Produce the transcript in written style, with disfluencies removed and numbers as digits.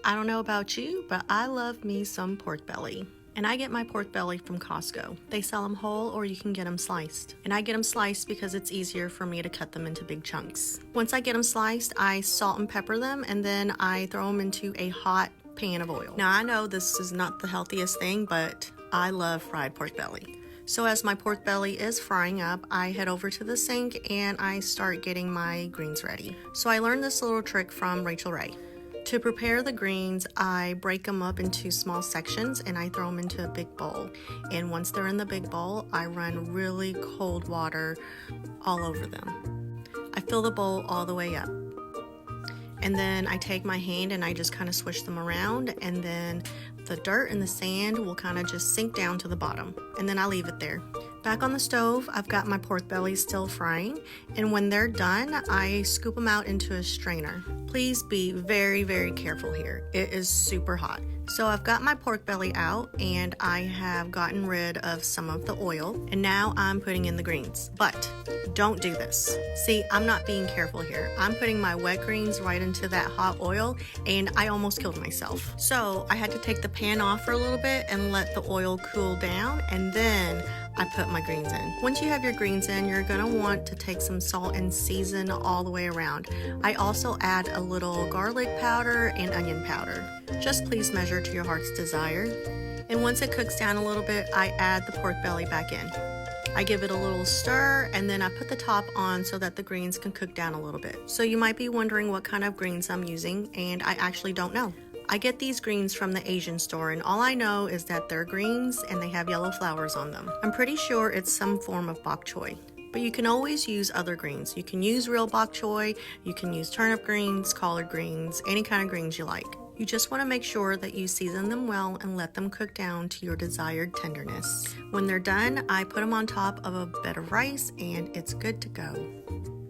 I don't know about you, but I love me some pork belly. And I get my pork belly from Costco. They sell them whole or you can get them sliced. And I get them sliced because it's easier for me to cut them into big chunks. Once I get them sliced, I salt and pepper them and then I throw them into a hot pan of oil. Now I know this is not the healthiest thing, but I love fried pork belly. So as my pork belly is frying up, I head over to the sink and I start getting my greens ready. So I learned this little trick from Rachel Ray. To prepare the greens, I break them up into small sections and I throw them into a big bowl. And once they're in the big bowl, I run really cold water all over them. I fill the bowl all the way up. And then I take my hand and I just kind of swish them around, and then the dirt and the sand will kind of just sink down to the bottom, and then I leave it there. Back on the stove, I've got my pork belly still frying, and when they're done, I scoop them out into a strainer. Please be very, very careful here. It is super hot. So I've got my pork belly out and I have gotten rid of some of the oil, and now I'm putting in the greens. But don't do this. See, I'm not being careful here. I'm putting my wet greens right into that hot oil and I almost killed myself. So I had to take the pan off for a little bit and let the oil cool down, and then I put my greens in. Once you have your greens in, you're gonna want to take some salt and season all the way around. I also add a little garlic powder and onion powder. Just please measure to your heart's desire. And once it cooks down a little bit, I add the pork belly back in. I give it a little stir and then I put the top on so that the greens can cook down a little bit. So you might be wondering what kind of greens I'm using, and I actually don't know. I get these greens from the Asian store, and all I know is that they're greens and they have yellow flowers on them. I'm pretty sure it's some form of bok choy, but you can always use other greens. You can use real bok choy, you can use turnip greens, collard greens, any kind of greens you like. You just want to make sure that you season them well and let them cook down to your desired tenderness. When they're done, I put them on top of a bed of rice and it's good to go.